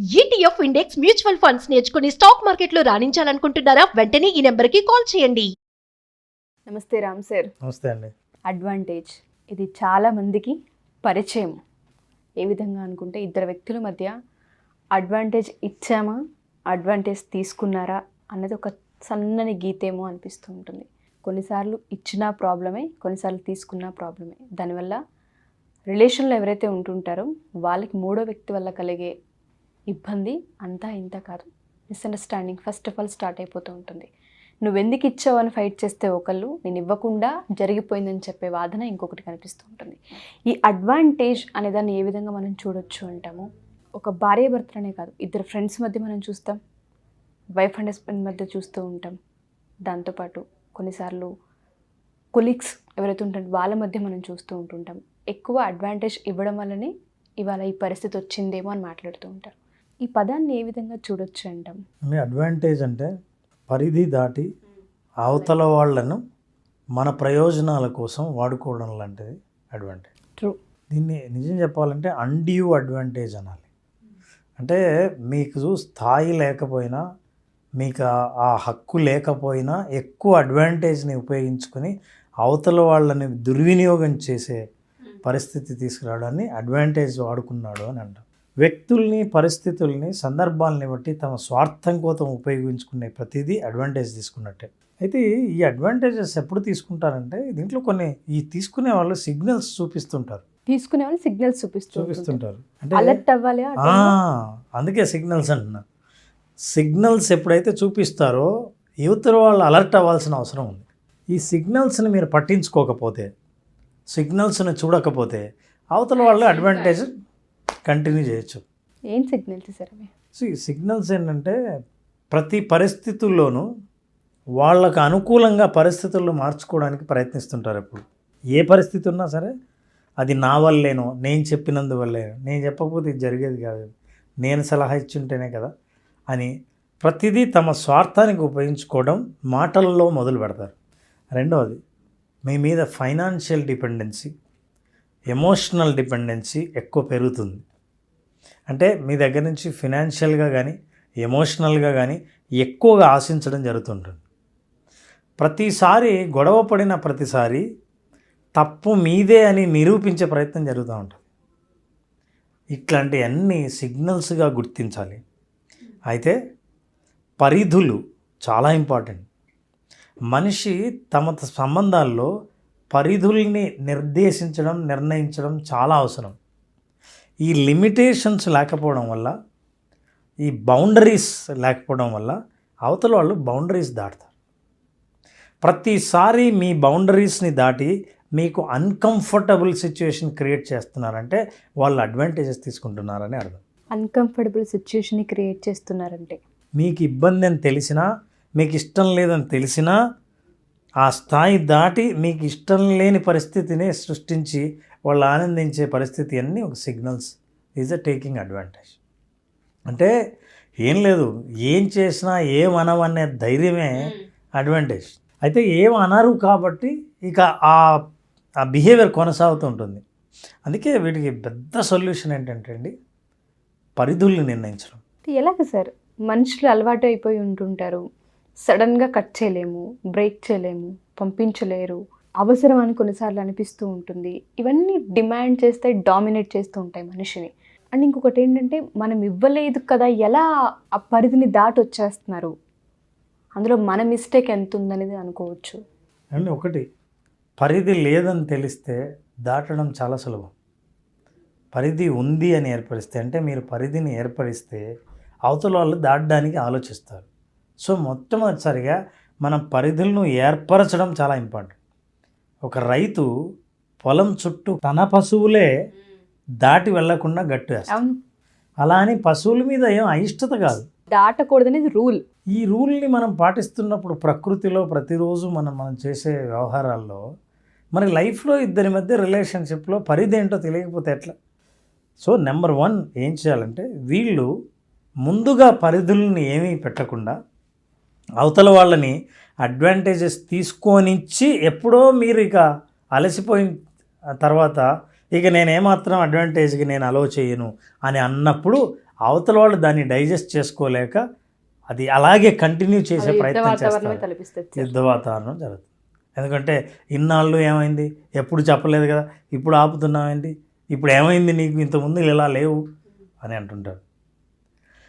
ETF index mutual funds నేర్చుకుని stock మార్కెట్లో రాణించాలనుకుంటున్నారా? వెంటనే ఈ నెంబర్కి కాల్ చేయండి. నమస్తే రామ్ సార్. నమస్తే అండి. అడ్వాంటేజ్ ఇది చాలా మందికి పరిచయం. ఏ విధంగా అనుకుంటే ఇద్దరు వ్యక్తుల మధ్య అడ్వాంటేజ్ ఇచ్చామా, అడ్వాంటేజ్ తీసుకున్నారా అన్నది ఒక సన్నని గీతేమో అనిపిస్తూ ఉంటుంది. కొన్నిసార్లు ఇచ్చినా ప్రాబ్లమే, కొన్నిసార్లు తీసుకున్నా ప్రాబ్లమే. దానివల్ల రిలేషన్లో ఎవరైతే ఉంటుంటారో వాళ్ళకి మూడో వ్యక్తి వల్ల కలిగే ఇబ్బంది అంతా ఇంత కాదు. Misunderstanding first of all start అయిపోతూ ఉంటుంది. నువ్వెందుకు ఇచ్చావు అని ఫైట్ చేస్తే ఒకళ్ళు, నేను ఇవ్వకుండా జరిగిపోయిందని చెప్పే వాదన ఇంకొకటి కనిపిస్తూ ఉంటుంది. ఈ అడ్వాంటేజ్ అనే దాన్ని ఏ విధంగా మనం చూడొచ్చు అంటాము. ఒక భార్య భర్తలనే కాదు, ఇద్దరు ఫ్రెండ్స్ మధ్య మనం చూస్తాం, వైఫ్ అండ్ హస్బెండ్ మధ్య చూస్తూ ఉంటాం. దాంతోపాటు కొన్నిసార్లు కొలీగ్స్ ఎవరైతే ఉంటారో వాళ్ళ మధ్య మనం చూస్తూ ఉంటుంటాం. ఎక్కువ అడ్వాంటేజ్ ఇవ్వడం వల్లనే ఇవాళ ఈ పరిస్థితి వచ్చిందేమో అని మాట్లాడుతూ ఉంటారు. ఈ పదాన్ని ఏ విధంగా చూడొచ్చు అంటాం? అడ్వాంటేజ్ అంటే పరిధి దాటి అవతల వాళ్ళను మన ప్రయోజనాల కోసం వాడుకోవడం లాంటిది అడ్వాంటేజ్. ట్రూ. దీన్ని నిజం చెప్పాలంటే అన్డ్యూ అడ్వాంటేజ్ అనాలి. అంటే మీకు స్థాయి లేకపోయినా, మీకు ఆ హక్కు లేకపోయినా ఎక్కువ అడ్వాంటేజ్ని ఉపయోగించుకొని అవతల వాళ్ళని దుర్వినియోగం చేసే పరిస్థితి తీసుకురావడాన్ని అడ్వాంటేజ్ వాడుకున్నాడు అని అంటాం. వ్యక్తుల్ని, పరిస్థితుల్ని, సందర్భాలని బట్టి తమ స్వార్థం కోసం ఉపయోగించుకునే ప్రతిదీ అడ్వాంటేజ్ తీసుకున్నట్టే. అయితే ఈ అడ్వాంటేజెస్ ఎప్పుడు తీసుకుంటారంటే దీంట్లో కొన్ని ఈ తీసుకునే వాళ్ళు సిగ్నల్స్ చూపిస్తుంటారు. తీసుకునే వాళ్ళు సిగ్నల్స్ చూపిస్తుంటారు. అంటే అలర్ట్ అవ్వాలి. అందుకే సిగ్నల్స్ అంటున్నా. సిగ్నల్స్ ఎప్పుడైతే చూపిస్తారో యువతల వాళ్ళు అలర్ట్ అవ్వాల్సిన అవసరం ఉంది. ఈ సిగ్నల్స్ని మీరు పట్టించుకోకపోతే, సిగ్నల్స్ని చూడకపోతే అవతల వాళ్ళు అడ్వాంటేజ్ కంటిన్యూ చేయొచ్చు. ఏం సిగ్నల్స్ సార్ అవి? సిగ్నల్స్ ఏంటంటే ప్రతి పరిస్థితుల్లోనూ వాళ్ళకు అనుకూలంగా పరిస్థితుల్లో మార్చుకోవడానికి ప్రయత్నిస్తుంటారు. ఎప్పుడు ఏ పరిస్థితి ఉన్నా సరే అది నా వల్లేనో, నేను చెప్పినందువల్లేనో, నేను చెప్పకపోతే ఇది జరిగేది కాదు, నేను సలహా ఇచ్చుంటేనే కదా అని ప్రతిదీ తమ స్వార్థానికి ఉపయోగించుకోవడం మాటల్లో మొదలు పెడతారు. రెండవది, మీ మీద ఫైనాన్షియల్ డిపెండెన్సీ, ఎమోషనల్ డిపెండెన్సీ ఎక్కువ పెరుగుతుంది. అంటే మీ దగ్గర నుంచి ఫినాన్షియల్గా కానీ ఎమోషనల్గా కానీ ఎక్కువగా ఆశించడం జరుగుతుంటుంది. ప్రతిసారి గొడవ పడిన ప్రతిసారి తప్పు మీదే అని నిరూపించే ప్రయత్నం జరుగుతూ ఉంటుంది. ఇట్లాంటి అన్ని సిగ్నల్స్గా గుర్తించాలి. అయితే పరిధులు చాలా ఇంపార్టెంట్. మనిషి తమ సంబంధాల్లో పరిధుల్ని నిర్ణయించడం చాలా అవసరం. ఈ లిమిటేషన్స్ లేకపోవడం వల్ల, ఈ బౌండరీస్ లేకపోవడం వల్ల అవతల వాళ్ళు బౌండరీస్ దాటుతారు. ప్రతిసారి మీ బౌండరీస్ని దాటి మీకు అన్కంఫర్టబుల్ సిచ్యువేషన్ క్రియేట్ చేస్తున్నారంటే వాళ్ళు అడ్వాంటేజెస్ తీసుకుంటున్నారని అర్థం. అన్కంఫర్టబుల్ సిచ్యువేషన్ని క్రియేట్ చేస్తున్నారంటే మీకు ఇబ్బంది అని తెలిసినా, మీకు ఇష్టం లేదని తెలిసినా ఆ స్థాయి దాటి మీకు ఇష్టం లేని పరిస్థితిని సృష్టించి వాళ్ళు ఆనందించే పరిస్థితి అన్నీ ఒక signals is a taking advantage. అంటే ఏం లేదు, ఏం చేసినా ఏమనవనే ధైర్యమే అడ్వాంటేజ్. అయితే ఏం అనరు కాబట్టి ఇక ఆ బిహేవియర్ కొనసాగుతూ ఉంటుంది. అందుకే వీటికి పెద్ద సొల్యూషన్ ఏంటంటే అండి, పరిధుల్ని నిర్ణయించడం. ఎలాగ సార్? మనుషులు అలవాటు అయిపోయి ఉంటుంటారు. సడన్గా కట్ చేయలేము, బ్రేక్ చేయలేము, పంపించలేరు, అవసరం అని కొన్నిసార్లు అనిపిస్తూ ఉంటుంది. ఇవన్నీ డిమాండ్ చేస్తాయి, డామినేట్ చేస్తూ ఉంటాయి మనిషిని. అండ్ ఇంకొకటి ఏంటంటే, మనం ఇవ్వలేదు కదా, ఎలా ఆ పరిధిని దాటి వచ్చేస్తున్నారు, అందులో మన మిస్టేక్ ఎంత ఉందనేది అనుకోవచ్చు. అండి ఒకటి, పరిధి లేదని తెలిస్తే దాటడం చాలా సులభం. పరిధి ఉంది అని ఏర్పరిస్తే, అంటే మీరు పరిధిని ఏర్పరిస్తే అవతల వాళ్ళు దాటడానికి ఆలోచిస్తారు. సో మొట్టమొదటిసారిగా మనం పరిధులను ఏర్పరచడం చాలా ఇంపార్టెంట్. ఒక రైతు పొలం చుట్టూ తన పశువులే దాటి వెళ్లకుండా గట్టు వేస్తాడు. అలా అని పశువుల మీద ఏం అయిష్టత కాదు, దాటకూడదనేది రూల్. ఈ రూల్ని మనం పాటిస్తున్నప్పుడు ప్రకృతిలో ప్రతిరోజు మనం చేసే వ్యవహారాల్లో, మరి లైఫ్లో ఇద్దరి మధ్య రిలేషన్షిప్లో పరిధి ఏంటో తెలియకపోతే ఎట్లా? సో నెంబర్ 1 ఏం చేయాలంటే, వీళ్ళు ముందుగా పరిధులను ఏమీ పెట్టకుండా అవతల వాళ్ళని అడ్వాంటేజెస్ తీసుకొనిచ్చి, ఎప్పుడో మీరు ఇక అలసిపోయిన తర్వాత ఇక నేనేమాత్రం అడ్వాంటేజ్కి నేను అలో చేయను అని అన్నప్పుడు అవతల వాళ్ళు దాన్ని డైజెస్ట్ చేసుకోలేక అది అలాగే కంటిన్యూ చేసే యుద్ధ ప్రయత్నం వాతావరణమే చేస్తారు. తలపిస్తుంది. యుద్ధ వాతావరణం జరుగుతుంది. ఎందుకంటే ఇన్నాళ్ళు ఏమైంది, ఎప్పుడు చెప్పలేదు కదా, ఇప్పుడు ఆపుతున్నామేంటి, ఇప్పుడు ఏమైంది నీకు, ఇంతకుముందు ఇలా లేవు అని అంటుంటారు.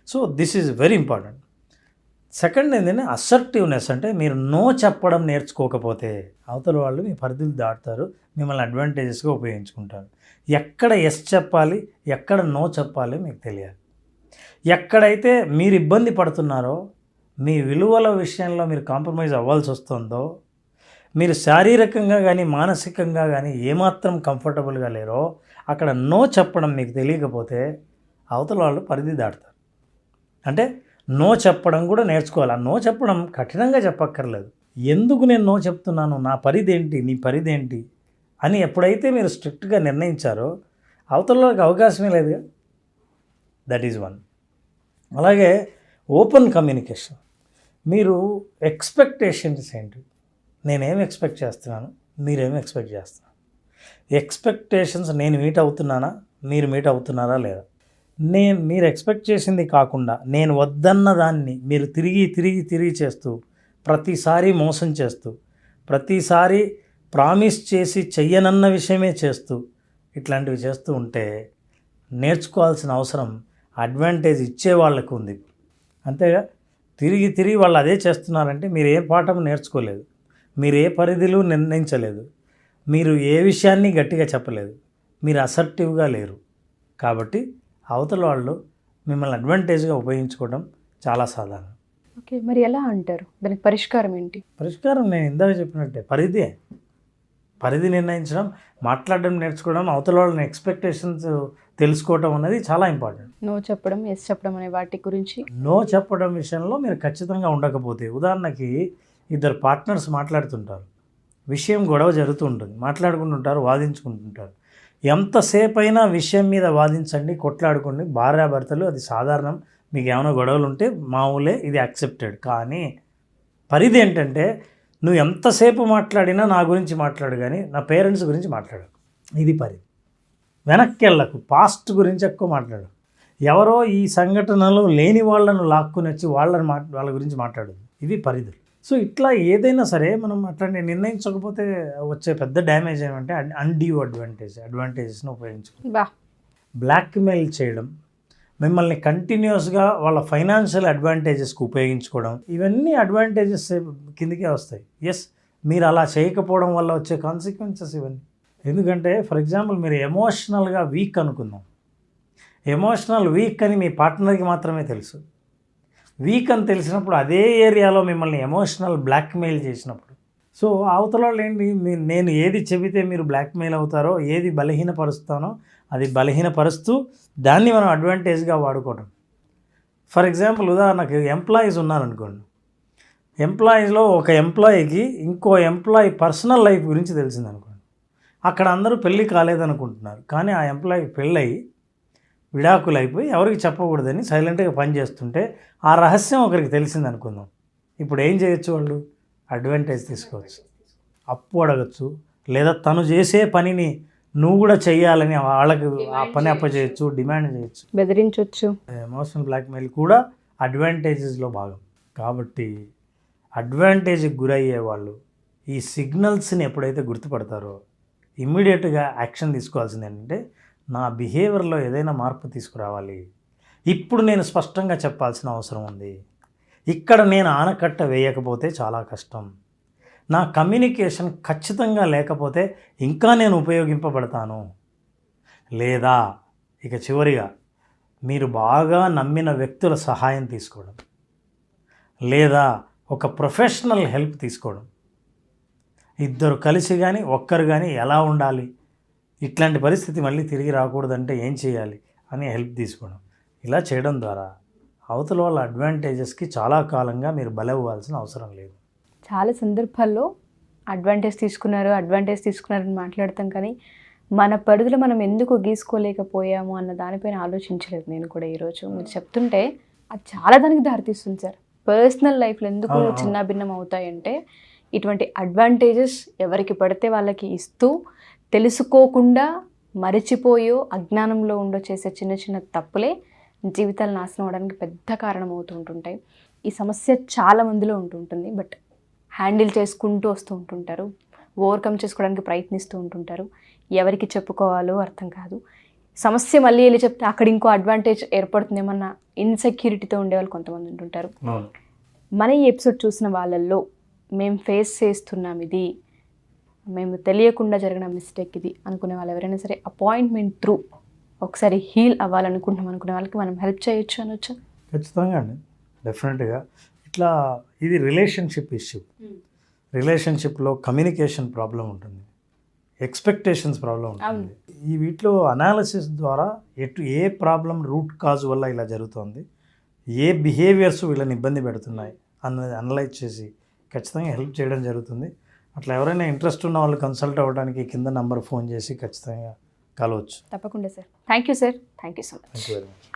So this is very important. Second ఏంటంటే అసర్టివ్నెస్. అంటే మీరు నో చెప్పడం నేర్చుకోకపోతే అవతల వాళ్ళు మీ పరిధులు దాటుతారు, మిమ్మల్ని అడ్వాంటేజెస్గా ఉపయోగించుకుంటారు. ఎక్కడ ఎస్ చెప్పాలి, ఎక్కడ నో చెప్పాలి మీకు తెలియాలి. ఎక్కడైతే మీరు ఇబ్బంది పడుతున్నారో, మీ విలువల విషయంలో మీరు కాంప్రమైజ్ అవ్వాల్సి వస్తుందో, మీరు శారీరకంగా కానీ మానసికంగా కానీ ఏమాత్రం కంఫర్టబుల్గా లేరో, అక్కడ నో చెప్పడం మీకు తెలియకపోతే అవతల వాళ్ళు పరిధి దాటుతారు. అంటే నో చెప్పడం కూడా నేర్చుకోవాలి. ఆ నో చెప్పడం కఠినంగా చెప్పక్కర్లేదు. ఎందుకు నేను నో చెప్తున్నాను, నా పరిధి ఏంటి, నీ పరిధి ఏంటి అని ఎప్పుడైతే మీరు స్ట్రిక్ట్గా నిర్ణయించారో అవతల వాళ్ళకి అవకాశమే లేదుగా. That is one. అలాగే ఓపెన్ కమ్యూనికేషన్. మీరు ఎక్స్పెక్టేషన్స్ ఏంటి, నేనేం ఎక్స్పెక్ట్ చేస్తున్నాను, మీరేం ఎక్స్పెక్ట్ చేస్తున్నారు. ఎక్స్పెక్టేషన్స్ నేను మీట్ అవుతున్నానా, మీరు మీట్ అవుతున్నారా లేదా. మీరు ఎక్స్పెక్ట్ చేసింది కాకుండా నేను వద్దన్న దాన్ని మీరు తిరిగి చేస్తూ, ప్రతిసారి మోసం చేస్తూ, ప్రతిసారి ప్రామిస్ చేసి చెయ్యనన్న విషయమే చేస్తూ, ఇట్లాంటివి చేస్తూ ఉంటే నేర్చుకోవాల్సిన అవసరం అడ్వాంటేజ్ ఇచ్చే వాళ్ళకు ఉంది. అంతేగా, తిరిగి వాళ్ళు అదే చేస్తున్నారంటే మీరు ఏ పాఠం నేర్చుకోలేదు, మీరు ఏ పరిధిలో నిర్ణయించలేదు, మీరు ఏ విషయాన్ని గట్టిగా చెప్పలేదు, మీరు అసర్టివ్గా లేరు. కాబట్టి అవతల వాళ్ళు మిమ్మల్ని అడ్వాంటేజ్గా ఉపయోగించుకోవడం చాలా సాధారణం. ఓకే, మరి ఎలా అంటారు, దానికి పరిష్కారం ఏంటి? పరిష్కారం నేను ఇందాక చెప్పినట్టే పరిధి నిర్ణయించడం, మాట్లాడడం నేర్చుకోవడం, అవతల వాళ్ళని ఎక్స్పెక్టేషన్స్ తెలుసుకోవడం అనేది చాలా ఇంపార్టెంట్. నో చెప్పడం, ఎస్ చెప్పడం అనే వాటి గురించి. నో చెప్పడం విషయంలో మీరు ఖచ్చితంగా ఉండకపోతే, ఉదాహరణకి ఇద్దరు పార్ట్నర్స్ మాట్లాడుతుంటారు, విషయం గొడవ జరుగుతూ ఉంటుంది, మాట్లాడుకుంటుంటారు, వాదించుకుంటుంటారు. ఎంతసేపు అయినా విషయం మీద వాదించండి, కొట్లాడుకోండి, భార్యాభర్తలు, అది సాధారణం. మీకు ఏమైనా గొడవలు ఉంటే మామూలే, ఇది యాక్సెప్టెడ్. కానీ పరిధి ఏంటంటే నువ్వు ఎంతసేపు మాట్లాడినా నా గురించి మాట్లాడు, కానీ నా పేరెంట్స్ గురించి మాట్లాడు. ఇది పరిధి. వెనక్కి వెళ్ళకు, పాస్ట్ గురించి ఎక్కువ మాట్లాడు. ఎవరో ఈ సంఘటనలో లేని వాళ్ళను లాక్కుని వచ్చి వాళ్ళ గురించి మాట్లాడు. ఇది పరిధులు. సో ఇట్లా ఏదైనా సరే మనం అట్లాంటి నిర్ణయించకపోతే వచ్చే పెద్ద డ్యామేజ్ ఏమంటే అన్డ్యూ అడ్వాంటేజెస్ని ఉపయోగించుకోవడం, బ్లాక్మెయిల్ చేయడం, మిమ్మల్ని కంటిన్యూస్గా వాళ్ళ ఫైనాన్షియల్ అడ్వాంటేజెస్కి ఉపయోగించుకోవడం, ఇవన్నీ అడ్వాంటేజెస్ కిందకే వస్తాయి. ఎస్, మీరు అలా చేయకపోవడం వల్ల వచ్చే కాన్సిక్వెన్సెస్ ఇవన్నీ. ఎందుకంటే ఫర్ ఎగ్జాంపుల్ మీరు ఎమోషనల్గా వీక్ అనుకుందాం. ఎమోషనల్ వీక్ అని మీ పార్ట్నర్కి మాత్రమే తెలుసు. వీక్ అని తెలిసినప్పుడు అదే ఏరియాలో మిమ్మల్ని ఎమోషనల్ బ్లాక్మెయిల్ చేసినప్పుడు, సో అవతల వాళ్ళు ఏంటి, నేను ఏది చెబితే మీరు బ్లాక్మెయిల్ అవుతారో, ఏది బలహీనపరుస్తానో అది బలహీనపరుస్తూ దాన్ని మనం అడ్వాంటేజ్గా వాడుకోవడం. ఫర్ ఎగ్జాంపుల్ ఉదాహరణకు ఎంప్లాయీస్ ఉన్నారనుకోండి. ఎంప్లాయీస్లో ఒక ఎంప్లాయీకి ఇంకో ఎంప్లాయీ పర్సనల్ లైఫ్ గురించి తెలిసిందనుకోండి. అక్కడ అందరూ పెళ్ళి కాలేదనుకుంటున్నారు, కానీ ఆ ఎంప్లాయీకి పెళ్ళయి విడాకులు అయిపోయి ఎవరికి చెప్పకూడదని సైలెంట్గా పనిచేస్తుంటే ఆ రహస్యం ఒకరికి తెలిసిందనుకుందాం. ఇప్పుడు ఏం చేయొచ్చు, వాళ్ళు అడ్వాంటేజ్ తీసుకోవచ్చు, అప్పు అడగచ్చు, లేదా తను చేసే పనిని నువ్వు కూడా చెయ్యాలని వాళ్ళకి ఆ పని అప్పచేయచ్చు, డిమాండ్ చేయొచ్చు, బెదిరించవచ్చు. ఎమోషనల్ బ్లాక్మెయిల్ కూడా అడ్వాంటేజెస్లో భాగం. కాబట్టి అడ్వాంటేజ్కి గురయ్యే వాళ్ళు ఈ సిగ్నల్స్ని ఎప్పుడైతే గుర్తుపడతారో ఇమ్మీడియట్గా యాక్షన్ తీసుకోవాల్సింది ఏంటంటే, నా బిహేవియర్లో ఏదైనా మార్పు తీసుకురావాలి, ఇప్పుడు నేను స్పష్టంగా చెప్పాల్సిన అవసరం ఉంది, ఇక్కడ నేను ఆనకట్ట వేయకపోతే చాలా కష్టం, నా కమ్యూనికేషన్ ఖచ్చితంగా లేకపోతే ఇంకా నేను ఉపయోగింపబడతాను, లేదా ఇక చివరిగా మీరు బాగా నమ్మిన వ్యక్తుల సహాయం తీసుకోవడం, లేదా ఒక ప్రొఫెషనల్ హెల్ప్ తీసుకోవడం. ఇద్దరు కలిసి కానీ ఒక్కరు కానీ ఎలా ఉండాలి, ఇట్లాంటి పరిస్థితి మళ్ళీ తిరిగి రాకూడదంటే ఏం చేయాలి అని హెల్ప్ తీసుకోవడం. ఇలా చేయడం ద్వారా అవతల వాళ్ళ అడ్వాంటేజెస్కి చాలా కాలంగా మీరు బలవ్వాల్సిన అవసరం లేదు. చాలా సందర్భాల్లో అడ్వాంటేజ్ తీసుకున్నారని మాట్లాడతాం, కానీ మన పరిధిలో మనం ఎందుకు గీసుకోలేకపోయాము అన్న దానిపైన ఆలోచించలేదు నేను కూడా. ఈరోజు మీరు చెప్తుంటే అది చాలా దానికి దారితీస్తుంది సార్. పర్సనల్ లైఫ్లో ఎందుకు చిన్నాభిన్నం అవుతాయంటే, ఇటువంటి అడ్వాంటేజెస్ ఎవరికి పడితే వాళ్ళకి ఇస్తూ తెలుసుకోకుండా మరిచిపోయో అజ్ఞానంలో ఉండో చేసే చిన్న చిన్న తప్పులే జీవితాలు నాశనం అవడానికి పెద్ద కారణం అవుతూ ఉంటుంటాయి. ఈ సమస్య చాలా మందిలో ఉంటుంటుంది. బట్ హ్యాండిల్ చేసుకుంటూ వస్తూ ఉంటుంటారు, ఓవర్కమ్ చేసుకోవడానికి ప్రయత్నిస్తూ ఉంటుంటారు. ఎవరికి చెప్పుకోవాలో అర్థం కాదు. సమస్య మళ్ళీ వెళ్ళి చెప్తే అక్కడ ఇంకో అడ్వాంటేజ్ ఏర్పడుతుందేమన్న ఇన్సెక్యూరిటీతో ఉండేవాళ్ళు కొంతమంది ఉంటుంటారు. మన ఈ ఎపిసోడ్ చూసిన వాళ్ళల్లో మేము ఫేస్ చేస్తున్నాం ఇది, మేము తెలియకుండా జరిగిన మిస్టేక్ ఇది అనుకునే వాళ్ళు ఎవరైనా సరే అపాయింట్మెంట్ త్రూ ఒకసారి హీల్ అవ్వాలనుకుంటున్నాం అనుకునే వాళ్ళకి మనం హెల్ప్ చేయొచ్చు అనొచ్చు. ఖచ్చితంగా అండి, డెఫినెట్గా. ఇట్లా ఇది రిలేషన్షిప్ ఇష్యూ. రిలేషన్షిప్లో కమ్యూనికేషన్ ప్రాబ్లం ఉంటుంది, ఎక్స్పెక్టేషన్స్ ప్రాబ్లం ఉంటుంది. ఈ వీటిలో అనాలిసిస్ ద్వారా ఏ ప్రాబ్లం రూట్ కాజ్ వల్ల ఇలా జరుగుతుంది, ఏ బిహేవియర్స్ వీళ్ళని ఇబ్బంది పెడుతున్నాయి అన్నది అనలైజ్ చేసి ఖచ్చితంగా హెల్ప్ చేయడం జరుగుతుంది. అట్లా ఎవరైనా ఇంట్రెస్ట్ ఉన్న వాళ్ళు కన్సల్ట్ అవ్వడానికి కింద నంబర్ ఫోన్ చేసి ఖచ్చితంగా కలవచ్చు. తప్పకుండా sir. Thank you sir. Thank you so much. Thank you very much.